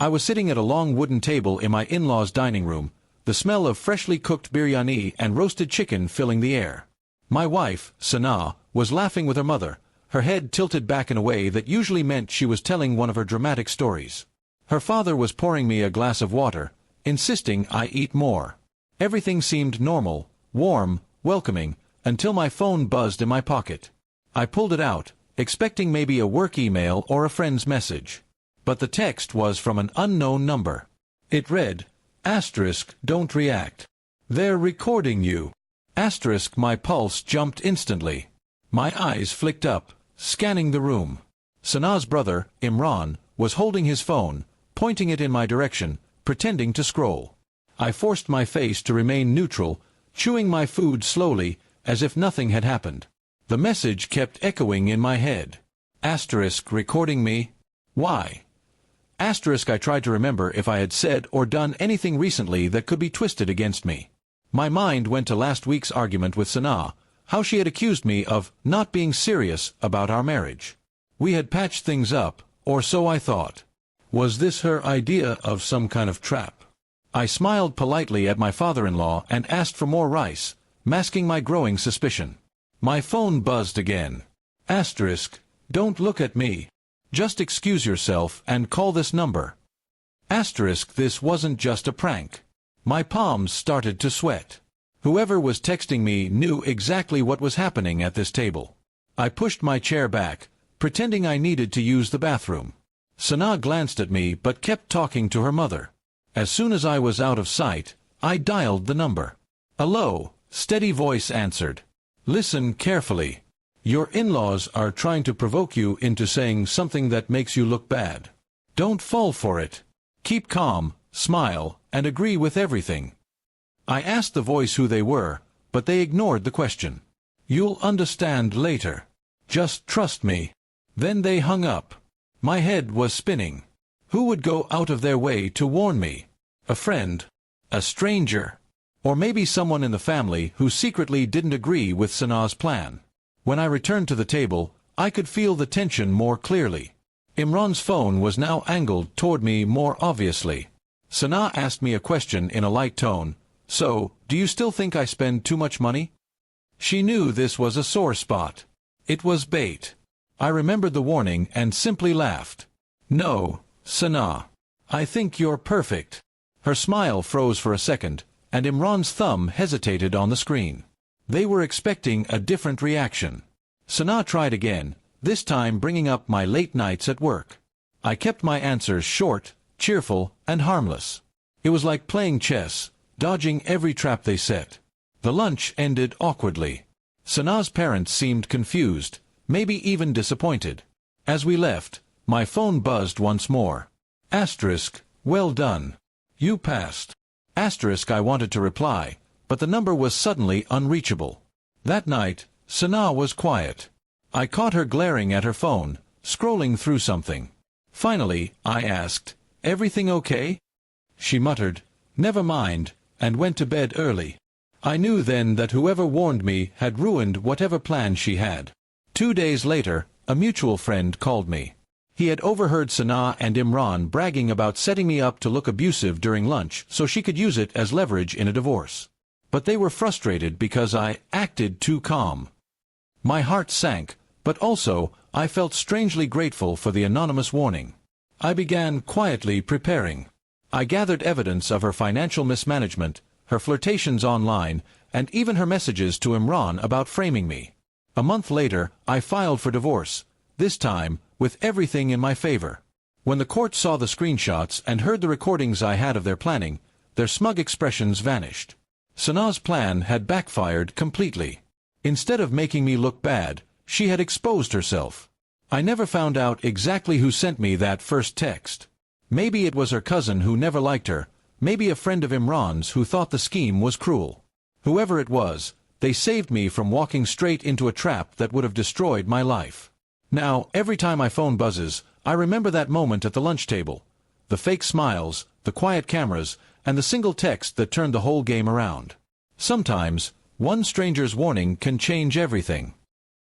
I was sitting at a long wooden table in my in-laws' dining room, the smell of freshly cooked biryani and roasted chicken filling the air. My wife, Sana, was laughing with her mother, her head tilted back in a way that usually meant she was telling one of her dramatic stories. Her father was pouring me a glass of water, insisting I eat more. Everything seemed normal, warm, welcoming, until my phone buzzed in my pocket. I pulled it out, expecting maybe a work email or a friend's message. But the text was from an unknown number. It read, "Don't react. They're recording you." My pulse jumped instantly. My eyes flicked up, scanning the room. Sana's brother, Imran, was holding his phone, pointing it in my direction, pretending to scroll. I forced my face to remain neutral, chewing my food slowly, as if nothing had happened. The message kept echoing in my head. Recording me? Why? I tried to remember if I had said or done anything recently that could be twisted against me. My mind went to last week's argument with Sana, how she had accused me of not being serious about our marriage. We had patched things up, or so I thought. Was this her idea of some kind of trap? I smiled politely at my father-in-law and asked for more rice, masking my growing suspicion. My phone buzzed again. Don't look at me. Just excuse yourself and call this number. This wasn't just a prank. My palms started to sweat. Whoever was texting me knew exactly what was happening at this table. I pushed my chair back, pretending I needed to use the bathroom. Sana glanced at me but kept talking to her mother. As soon as I was out of sight, I dialed the number. A low, steady voice answered. Listen carefully. Your in-laws are trying to provoke you into saying something that makes you look bad. Don't fall for it. Keep calm, smile, and agree with everything. I asked the voice who they were, but they ignored the question. You'll understand later. Just trust me. Then they hung up. My head was spinning. Who would go out of their way to warn me? A friend? A stranger? Or maybe someone in the family who secretly didn't agree with Sana's plan? When I returned to the table, I could feel the tension more clearly. Imran's phone was now angled toward me more obviously. Sana asked me a question in a light tone. So, do you still think I spend too much money? She knew this was a sore spot. It was bait. I remembered the warning and simply laughed. No, Sana. I think you're perfect. Her smile froze for a second, and Imran's thumb hesitated on the screen. They were expecting a different reaction. Sana tried again, this time bringing up my late nights at work. I kept my answers short, cheerful, and harmless. It was like playing chess, dodging every trap they set. The lunch ended awkwardly. Sana's parents seemed confused, maybe even disappointed. As we left, my phone buzzed once more. Well done. You passed. I wanted to reply, but the number was suddenly unreachable. That night, Sana was quiet. I caught her glaring at her phone, scrolling through something. Finally, I asked, "Everything okay?" She muttered, "Never mind," and went to bed early. I knew then that whoever warned me had ruined whatever plan she had. 2 days later, a mutual friend called me. He had overheard Sana and Imran bragging about setting me up to look abusive during lunch so she could use it as leverage in a divorce. But they were frustrated because I acted too calm. My heart sank, but also I felt strangely grateful for the anonymous warning. I began quietly preparing. I gathered evidence of her financial mismanagement, her flirtations online, and even her messages to Imran about framing me. A month later, I filed for divorce, this time with everything in my favor. When the court saw the screenshots and heard the recordings I had of their planning, their smug expressions vanished. Sana's plan had backfired completely. Instead of making me look bad, she had exposed herself. I never found out exactly who sent me that first text. Maybe it was her cousin who never liked her, maybe a friend of Imran's who thought the scheme was cruel. Whoever it was, they saved me from walking straight into a trap that would have destroyed my life. Now, every time my phone buzzes, I remember that moment at the lunch table. The fake smiles, the quiet cameras, and the single text that turned the whole game around. Sometimes, one stranger's warning can change everything.